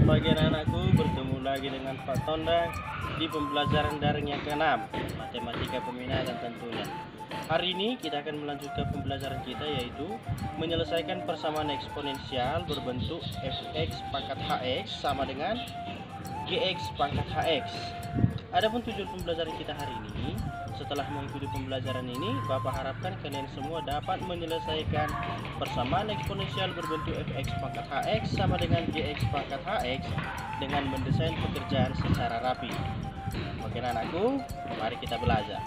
Selamat pagi anak-anakku, bertemu lagi dengan Pak Tonda di pembelajaran daring yang ke-6, Matematika Peminatan tentunya. Hari ini kita akan melanjutkan pembelajaran kita, yaitu menyelesaikan persamaan eksponensial berbentuk fx pangkat hx sama dengan gx pangkat hx. Adapun tujuan pembelajaran kita hari ini, setelah mengikuti pembelajaran ini, Bapak harapkan kalian semua dapat menyelesaikan persamaan eksponensial berbentuk fx pangkat hx sama dengan gx pangkat hx dengan mendesain pekerjaan secara rapi. Oke anakku, mari kita belajar.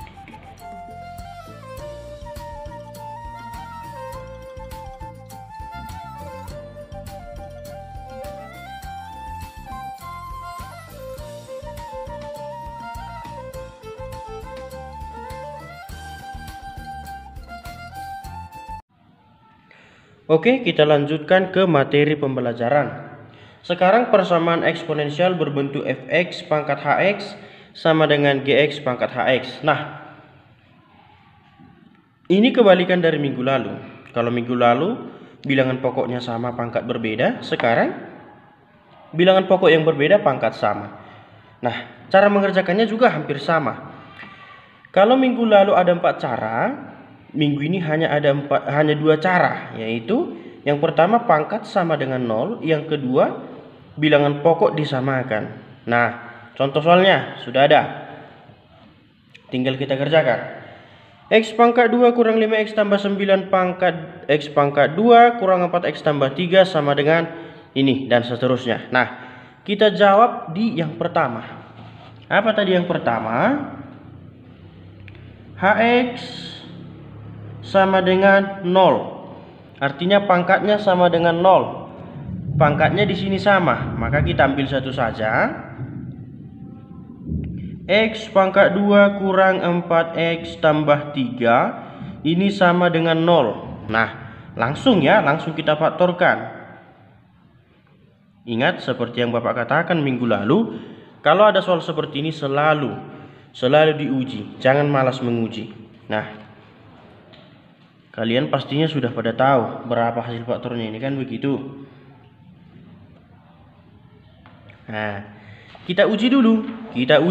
Oke, kita lanjutkan ke materi pembelajaran. Sekarang persamaan eksponensial berbentuk fx pangkat hx sama dengan gx pangkat hx. Nah, ini kebalikan dari minggu lalu. Kalau minggu lalu bilangan pokoknya sama pangkat berbeda, sekarang bilangan pokok yang berbeda pangkat sama. Nah, cara mengerjakannya juga hampir sama. Kalau minggu lalu ada 4 cara, minggu ini hanya 2 cara, yaitu yang pertama pangkat sama dengan 0, yang kedua bilangan pokok disamakan. Nah, contoh soalnya sudah ada, tinggal kita kerjakan. X pangkat 2 kurang 5x tambah 9 pangkat x pangkat 2 kurang 4x tambah 3 sama dengan ini, dan seterusnya. Nah, kita jawab di yang pertama. Apa tadi yang pertama? Hx sama dengan 0. Artinya pangkatnya sama dengan 0. Pangkatnya di sini sama, maka kita ambil satu saja. X pangkat 2 kurang 4x tambah 3 ini sama dengan 0. Nah, langsung kita faktorkan. Ingat seperti yang Bapak katakan minggu lalu, kalau ada soal seperti ini selalu diuji, jangan malas menguji. Nah, kalian pastinya sudah pada tahu berapa hasil faktornya ini, kan begitu. Nah, kita uji dulu. Kita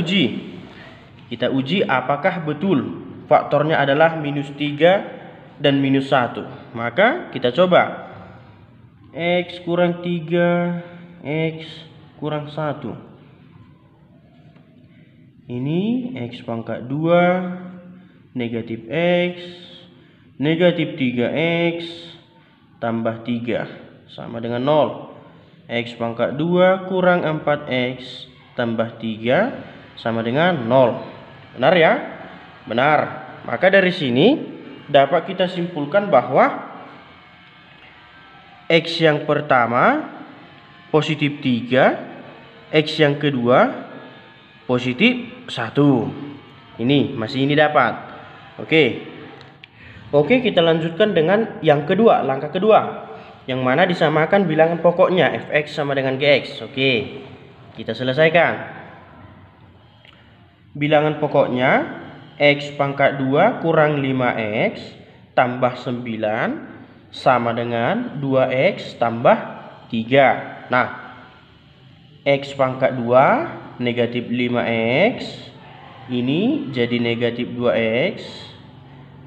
uji apakah betul faktornya adalah minus 3 dan minus 1. Maka kita coba. X kurang 3, X kurang 1. Ini X pangkat 2 negatif X negatif 3x tambah 3 sama dengan 0. X pangkat 2 kurang 4x tambah 3 sama dengan 0. Benar ya? Benar. Maka dari sini dapat kita simpulkan bahwa X yang pertama positif 3, X yang kedua positif 1. Ini masih ini dapat. Oke, kita lanjutkan dengan yang kedua, langkah kedua, yang mana disamakan bilangan pokoknya fx sama dengan gx. Oke, kita selesaikan. Bilangan pokoknya x pangkat 2 kurang 5x tambah 9 sama dengan 2x tambah 3. Nah, x pangkat 2 negatif 5x ini jadi negatif 2x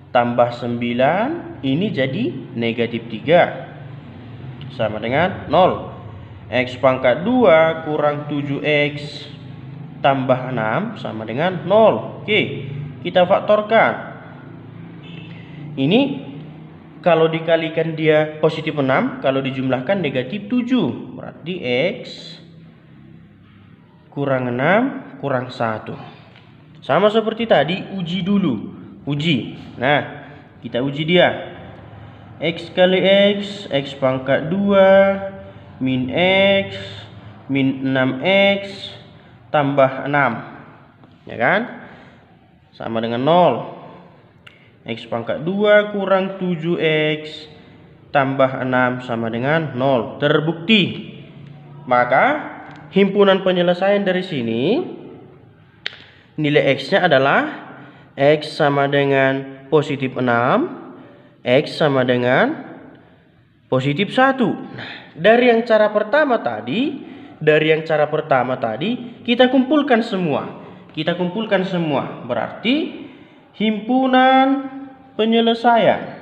tambah 9 ini jadi negatif 3 sama dengan 0. X pangkat 2 kurang 7x tambah 6 sama dengan 0. Oke, kita faktorkan. Ini kalau dikalikan dia positif 6, kalau dijumlahkan negatif 7. Berarti X kurang 6 kurang 1. Sama seperti tadi, uji dulu. Nah, kita uji dia. X kali X, X pangkat 2 min X min 6X tambah 6, ya kan? Sama dengan 0. X pangkat 2 kurang 7X tambah 6 sama dengan 0. Terbukti. Maka himpunan penyelesaian dari sini, nilai X-nya adalah X sama dengan positif 6, X sama dengan positif 1. Nah, dari yang cara pertama tadi dari yang cara pertama tadi, kita kumpulkan semua. Berarti himpunan penyelesaian.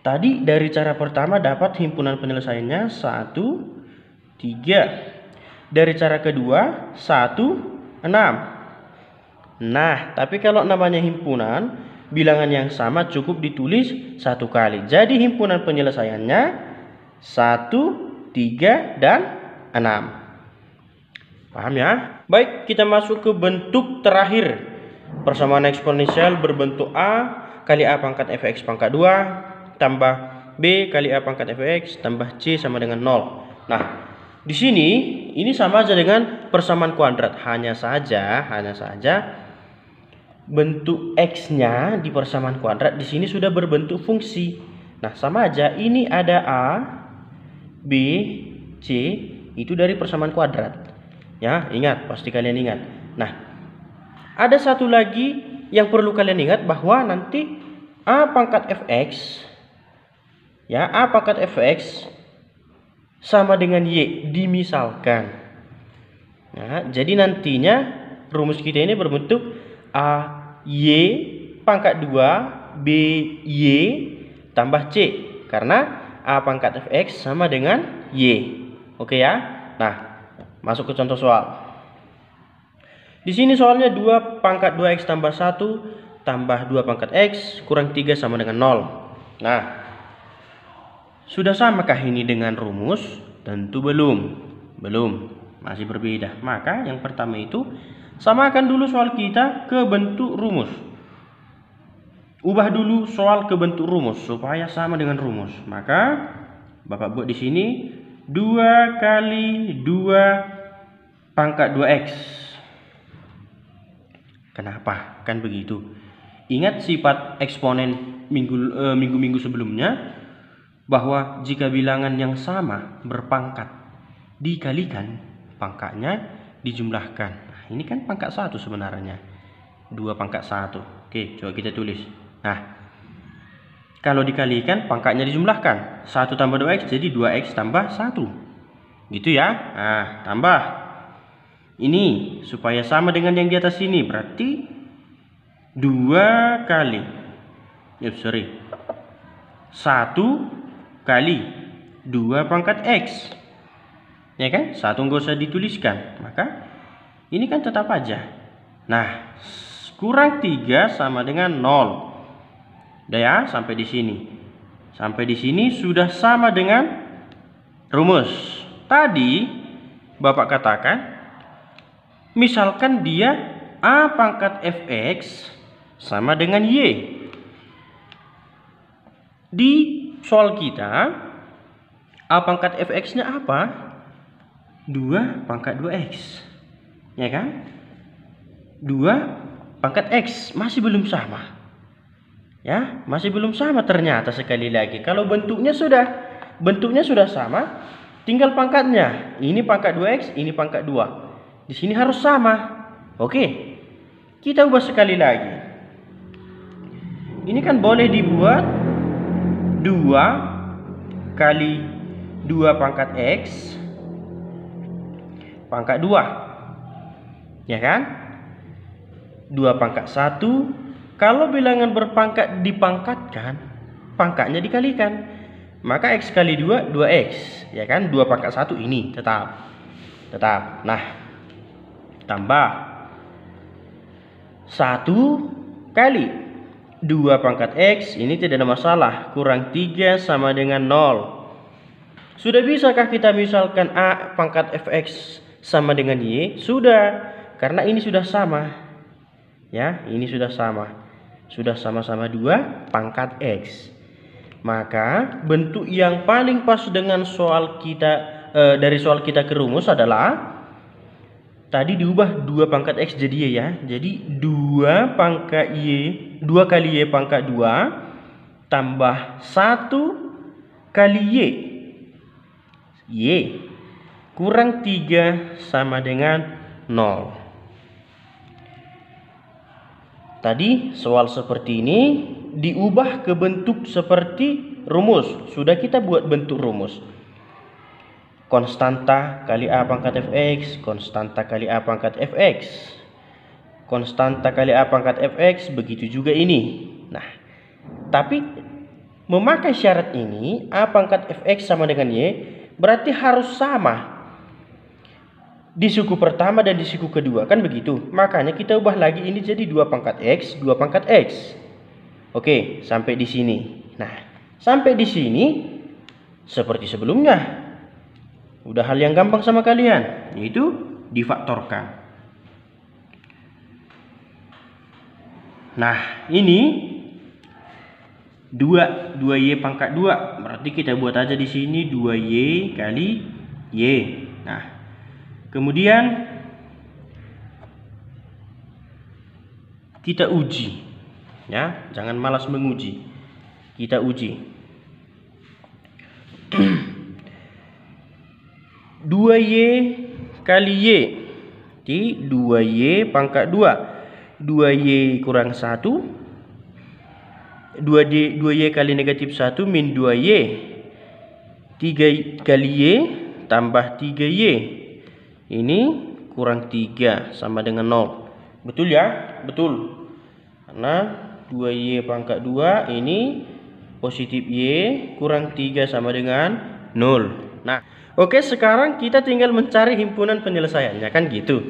Tadi dari cara pertama dapat himpunan penyelesaiannya 1, 3. Dari cara kedua 1, 6. Nah, tapi kalau namanya himpunan, bilangan yang sama cukup ditulis 1 kali. Jadi himpunan penyelesaiannya 1, 3, dan 6. Paham ya? Baik, kita masuk ke bentuk terakhir. Persamaan eksponensial berbentuk A kali A pangkat fx pangkat 2 tambah B kali A pangkat fx tambah C sama dengan 0. Nah, di sini ini sama aja dengan persamaan kuadrat. Hanya saja bentuk X-nya di persamaan kuadrat di sini sudah berbentuk fungsi. Nah, sama aja ini ada A, B, C itu dari persamaan kuadrat. Ya, ingat, pasti kalian ingat. Nah, ada satu lagi yang perlu kalian ingat bahwa nanti A pangkat fx A pangkat fx sama dengan Y dimisalkan. Nah, jadi nantinya rumus kita ini berbentuk A Y pangkat 2 B Y tambah C, karena A pangkat fx sama dengan Y. Oke ya. Nah, masuk ke contoh soal. Di sini soalnya 2 pangkat 2x tambah 1 tambah 2 pangkat x kurang 3 sama dengan 0. Nah, sudah samakah ini dengan rumus? Tentu belum. Masih berbeda. Maka yang pertama itu samakan dulu soal kita ke bentuk rumus. Ubah dulu soal ke bentuk rumus supaya sama dengan rumus. Maka Bapak buat di sini 2 kali 2 pangkat 2x. Kenapa? Kan begitu. Ingat sifat eksponen minggu-minggu sebelumnya, bahwa jika bilangan yang sama berpangkat dikalikan, pangkatnya dijumlahkan. Nah, ini kan pangkat 1 sebenarnya. 2 pangkat 1. Oke, coba kita tulis. Nah, kalau dikalikan pangkatnya dijumlahkan. 1 tambah 2x jadi 2x tambah 1. Gitu ya. Nah, tambah. Ini supaya sama dengan yang di atas ini. Berarti 2 kali 1 kali 2 pangkat x. Ya kan? 1 nggak usah dituliskan. Maka ini kan tetap aja. Nah, kurang 3 sama dengan 0. Udah ya, sampai di sini. Sampai di sini sudah sama dengan rumus. Tadi Bapak katakan, misalkan dia A pangkat fx sama dengan Y. Di soal kita A pangkat fx-nya apa? 2 pangkat 2x. Ya kan? 2 pangkat x masih belum sama. Ya, masih belum sama ternyata sekali lagi. Kalau bentuknya sudah sama, tinggal pangkatnya. Ini pangkat 2x, ini pangkat 2. Di sini harus sama. Oke. Kita ubah sekali lagi. Ini kan boleh dibuat 2 kali 2 pangkat x pangkat 2. Ya kan? 2 pangkat 1. Kalau bilangan berpangkat dipangkatkan, pangkatnya dikalikan. Maka x kali 2, 2x. Ya kan? 2 pangkat 1 ini tetap. Nah, tambah 1 kali 2 pangkat x, ini tidak ada masalah, kurang 3 sama dengan 0. Sudah bisakah kita misalkan A pangkat fx sama dengan Y? Sudah, karena ini sudah sama. Ya, ini sudah sama. Sudah sama-sama 2 pangkat x. Maka bentuk yang paling pas dengan soal kita dari soal kita ke rumus adalah tadi diubah 2 pangkat x jadi y ya. Jadi 2 pangkat y, 2 kali y pangkat 2 tambah 1 kali y kurang 3 sama dengan 0. Tadi soal seperti ini diubah ke bentuk seperti rumus. Sudah kita buat bentuk rumus. konstanta kali A pangkat fx, konstanta kali A pangkat fx, konstanta kali A pangkat fx, begitu juga ini. Nah, tapi memakai syarat ini A pangkat fx sama dengan Y berarti harus sama di suku pertama dan di suku kedua, kan begitu. Makanya kita ubah lagi ini jadi 2 pangkat X, 2 pangkat X. Oke, sampai di sini. Nah, sampai di sini seperti sebelumnya. Udah hal yang gampang sama kalian, yaitu difaktorkan. Nah, ini 2y pangkat 2. Berarti kita buat aja di sini 2y kali y. Nah, kemudian kita uji. Ya, jangan malas menguji. Kita uji. 2y kali y. Jadi 2y pangkat 2. 2y kurang 1. 2y kali negatif 1 min 2y. 3 kali y tambah 3y. Ini kurang 3 sama dengan 0. Betul ya? Betul. Karena 2y pangkat 2 ini positif y kurang 3 sama dengan 0. Nah, oke, sekarang kita tinggal mencari himpunan penyelesaiannya, kan gitu.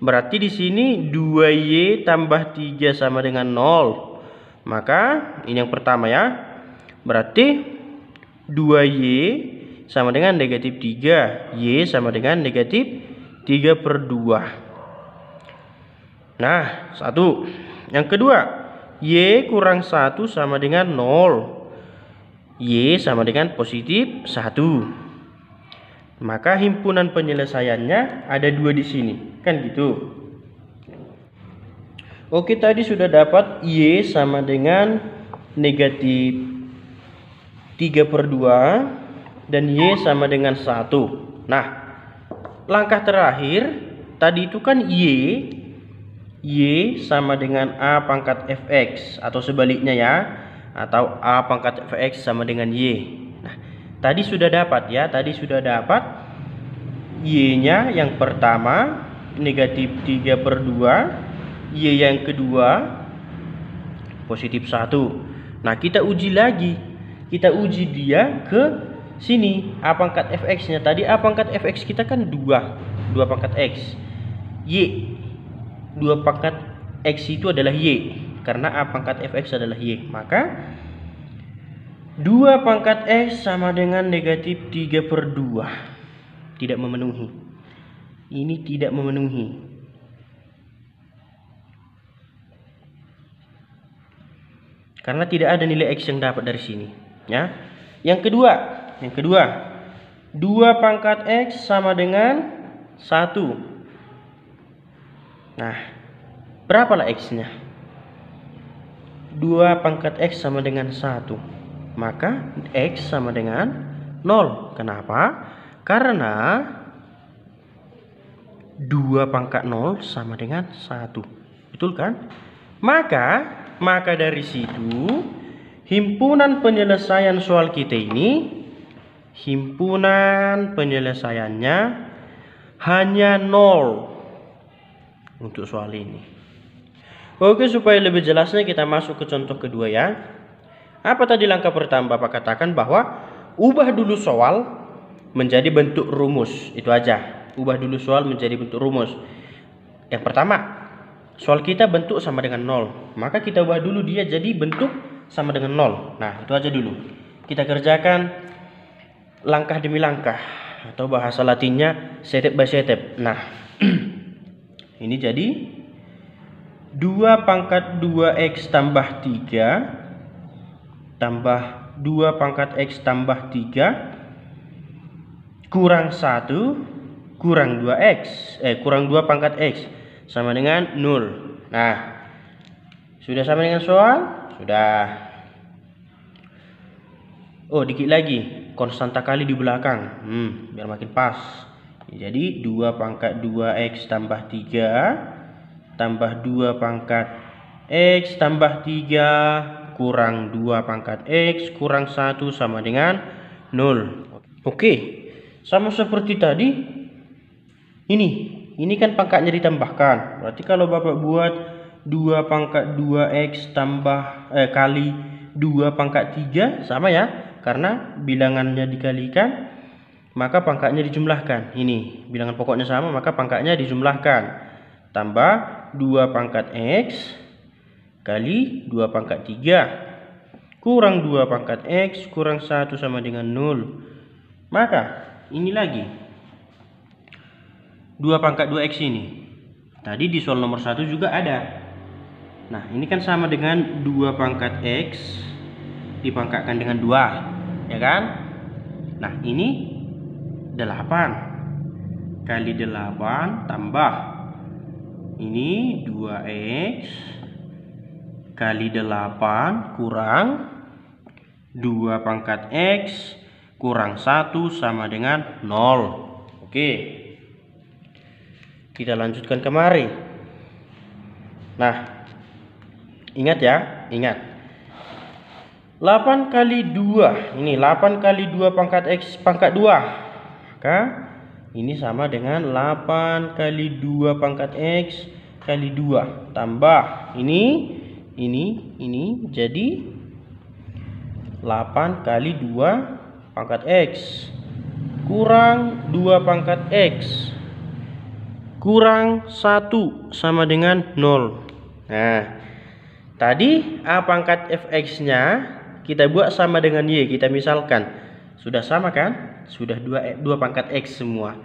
Berarti di sini 2y tambah 3 sama dengan 0. Maka ini yang pertama ya. Berarti 2y sama dengan negatif 3. Y sama dengan negatif 3/2. Nah, 1. Yang kedua, y kurang 1 sama dengan 0. Y sama dengan positif 1. Maka himpunan penyelesaiannya ada 2 di sini, kan gitu. Oke, tadi sudah dapat y sama dengan negatif 3/2 dan y sama dengan 1. Nah, langkah terakhir tadi itu kan y sama dengan A pangkat fx, atau sebaliknya ya, atau A pangkat fx sama dengan y. Nah, tadi sudah dapat ya, tadi sudah dapat y-nya yang pertama negatif 3/2, y yang kedua positif 1. Nah, kita uji lagi. Kita uji dia ke sini. A pangkat fx-nya tadi, A pangkat fx kita kan 2 pangkat x. Y 2 pangkat x itu adalah y, karena A pangkat fx adalah y. Maka 2 pangkat x sama dengan negatif 3/2. Tidak memenuhi. Ini tidak memenuhi. Karena tidak ada nilai x yang dapat dari sini, ya. Yang kedua, 2 pangkat x sama dengan 1. Nah, berapalah x-nya? 2 pangkat x sama dengan 1. Maka x sama dengan 0. Kenapa? Karena 2 pangkat 0 sama dengan 1. Betul kan? Maka dari situ himpunan penyelesaian soal kita ini, himpunan penyelesaiannya hanya 0 untuk soal ini. Oke, supaya lebih jelasnya kita masuk ke contoh kedua ya. Apa tadi langkah pertama Bapak katakan bahwa ubah dulu soal menjadi bentuk rumus. Itu aja. Ubah dulu soal menjadi bentuk rumus. Yang pertama, soal kita bentuk sama dengan 0. Maka kita ubah dulu dia jadi bentuk sama dengan 0. Nah, itu aja dulu. Kita kerjakan langkah demi langkah, atau bahasa latinnya step by step. Nah, ini jadi 2 pangkat 2x tambah 3 tambah 2 pangkat x tambah 3 kurang 1 kurang 2x kurang 2 pangkat x sama dengan 0. Nah, sudah sama dengan soal? Sudah. Oh, dikit lagi, konstanta kali di belakang, biar makin pas. Jadi 2 pangkat 2x tambah 3 tambah 2 pangkat x tambah 3 kurang 2 pangkat x kurang 1 sama dengan 0. Oke, Sama seperti tadi, ini kan pangkatnya ditambahkan. Berarti kalau Bapak buat 2 pangkat 2x kali 2 pangkat 3 sama ya, karena bilangannya dikalikan maka pangkatnya dijumlahkan. Ini bilangan pokoknya sama maka pangkatnya dijumlahkan. Tambah 2 pangkat x kali 2 pangkat 3 kurang 2 pangkat x kurang 1 sama dengan 0. Maka ini lagi 2 pangkat 2x ini. Tadi di soal nomor 1 juga ada. Nah, ini kan sama dengan 2 pangkat x dipangkatkan dengan 2, ya kan? Nah, ini 8 kali 8 tambah ini 2x kali 8 kurang 2 pangkat x kurang 1 sama dengan 0. Oke, kita lanjutkan kemari. Nah, ingat ya, ingat 8 kali 2, ini 8 kali 2 pangkat x pangkat 2, maka ini sama dengan 8 kali 2 pangkat x kali 2 tambah ini jadi 8 kali 2 pangkat x kurang 2 pangkat x kurang 1 sama dengan 0. Nah, tadi a pangkat fx nya kita buat sama dengan y. Kita misalkan sudah sama kan, sudah 2 pangkat x semua,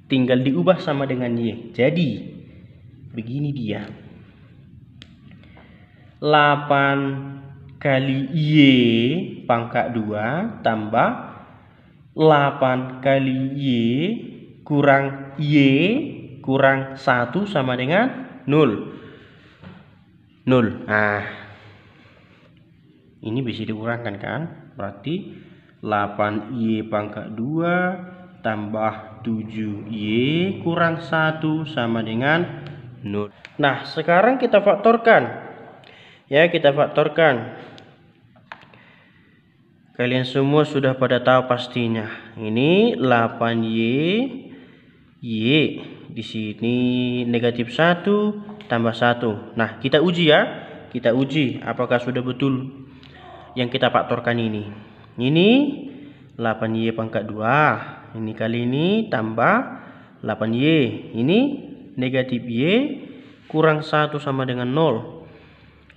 tinggal diubah sama dengan y. Jadi begini dia, 8 kali y pangkat 2 tambah 8 kali y kurang y kurang 1 sama dengan 0. Nah, ini bisa dikurangkan kan? Berarti 8y pangkat 2 tambah 7y kurang 1 sama dengan 0. Nah, sekarang kita faktorkan. Ya, kita faktorkan. Kalian semua sudah pada tahu pastinya. Ini 8y, y di sini negatif 1 tambah 1. Nah, kita uji ya. Kita uji apakah sudah betul yang kita faktorkan ini. Ini 8y pangkat 2. Ini kali ini tambah 8y. Ini negatif y kurang 1 sama dengan 0.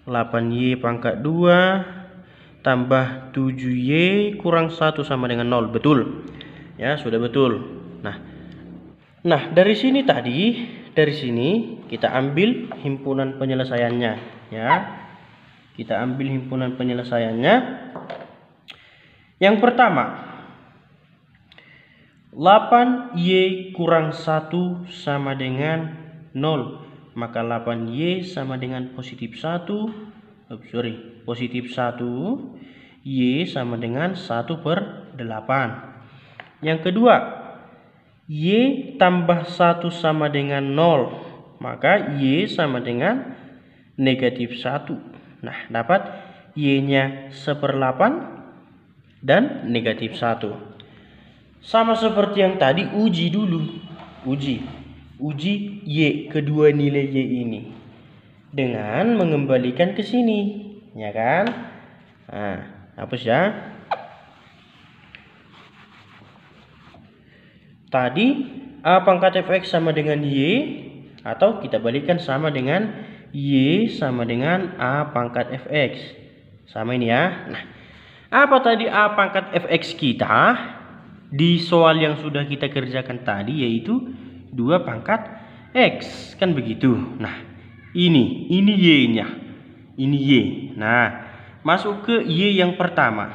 8y pangkat 2 tambah 7y kurang 1 sama dengan 0. Betul. Ya, sudah betul. Nah, dari sini kita ambil himpunan penyelesaiannya, ya. Kita ambil himpunan penyelesaiannya. Yang pertama, 8y kurang 1 sama dengan 0. Maka 8y sama dengan positif 1. Positif 1. Y sama dengan 1/8. Yang kedua, y tambah 1 sama dengan 0. Maka y sama dengan negatif 1. Nah, dapat y-nya 1/8 dan negatif 1. Sama seperti yang tadi, uji dulu. Uji y, kedua nilai y ini dengan mengembalikan ke sini, ya kan? Nah, hapus ya. Tadi a pangkat fx sama dengan y, atau kita balikan sama dengan y sama dengan a pangkat fx. Sama ini ya. Nah, apa tadi a pangkat fx kita di soal yang sudah kita kerjakan tadi, yaitu 2 pangkat x, kan begitu. Nah, ini y-nya. Ini y. Nah, masuk ke y yang pertama.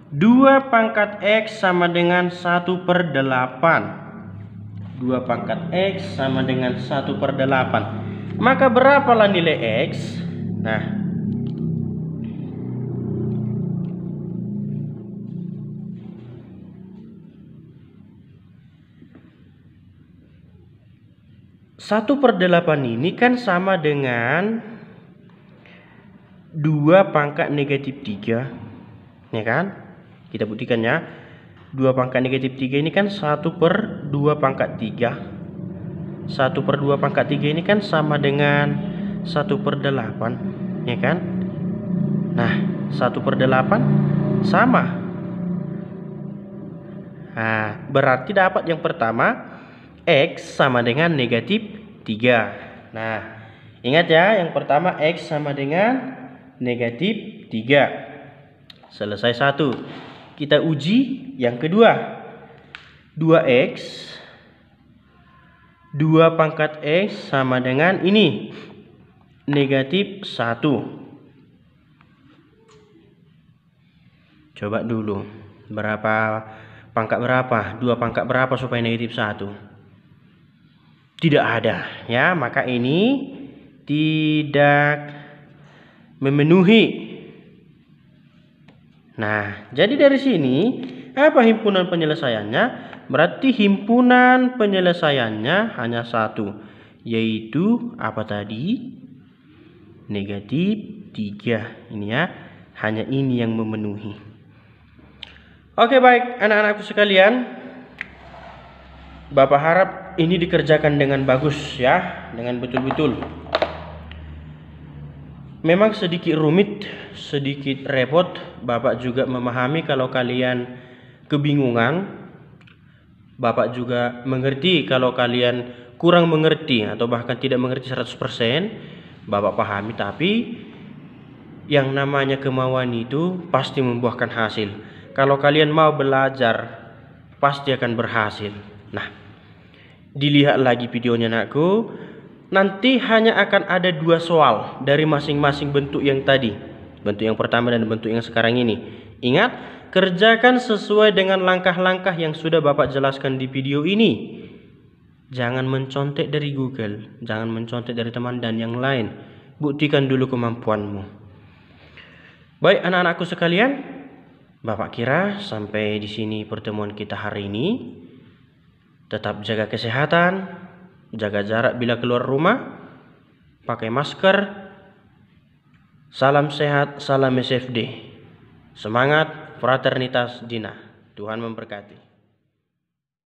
2 pangkat x sama dengan 1/8. 2 pangkat x sama dengan 1/8. Maka berapalah nilai x? Nah, satu per 8 ini kan sama dengan 2 pangkat negatif 3, ya kan? Kita buktikan ya. 2 pangkat negatif 3 ini kan 1/2 pangkat 3. 1/2 pangkat 3 ini kan sama dengan 1/8, ya kan? Nah, 1/8 sama. Nah, berarti dapat yang pertama, X sama dengan negatif 3. Nah, ingat ya, yang pertama X sama dengan negatif 3. Selesai satu. Kita uji yang kedua. 2X 2 pangkat X sama dengan ini, negatif 1. Coba dulu, berapa pangkat berapa? 2 pangkat berapa supaya negatif 1? Tidak ada, ya. Maka ini tidak memenuhi. Nah, jadi dari sini apa himpunan penyelesaiannya? Berarti himpunan penyelesaiannya hanya satu, yaitu apa tadi? Negatif 3. Ini ya, hanya ini yang memenuhi. Oke, baik anak-anakku sekalian, Bapak harap ini dikerjakan dengan bagus ya, dengan betul-betul. Memang sedikit rumit, sedikit repot. Bapak juga memahami kalau kalian kebingungan. Bapak juga mengerti kalau kalian kurang mengerti atau bahkan tidak mengerti 100%. Bapak pahami, tapi yang namanya kemauan itu pasti membuahkan hasil. Kalau kalian mau belajar, pasti akan berhasil. Nah, dilihat lagi videonya anakku. Nanti hanya akan ada 2 soal dari masing-masing bentuk yang tadi. Bentuk yang pertama dan bentuk yang sekarang ini. Ingat, kerjakan sesuai dengan langkah-langkah yang sudah Bapak jelaskan di video ini. Jangan mencontek dari Google, jangan mencontek dari teman dan yang lain. Buktikan dulu kemampuanmu. Baik anak-anakku sekalian, Bapak kira sampai di sini pertemuan kita hari ini. Tetap jaga kesehatan, jaga jarak bila keluar rumah, pakai masker. Salam sehat, salam SFD. Semangat, fraternitas Dina. Tuhan memberkati.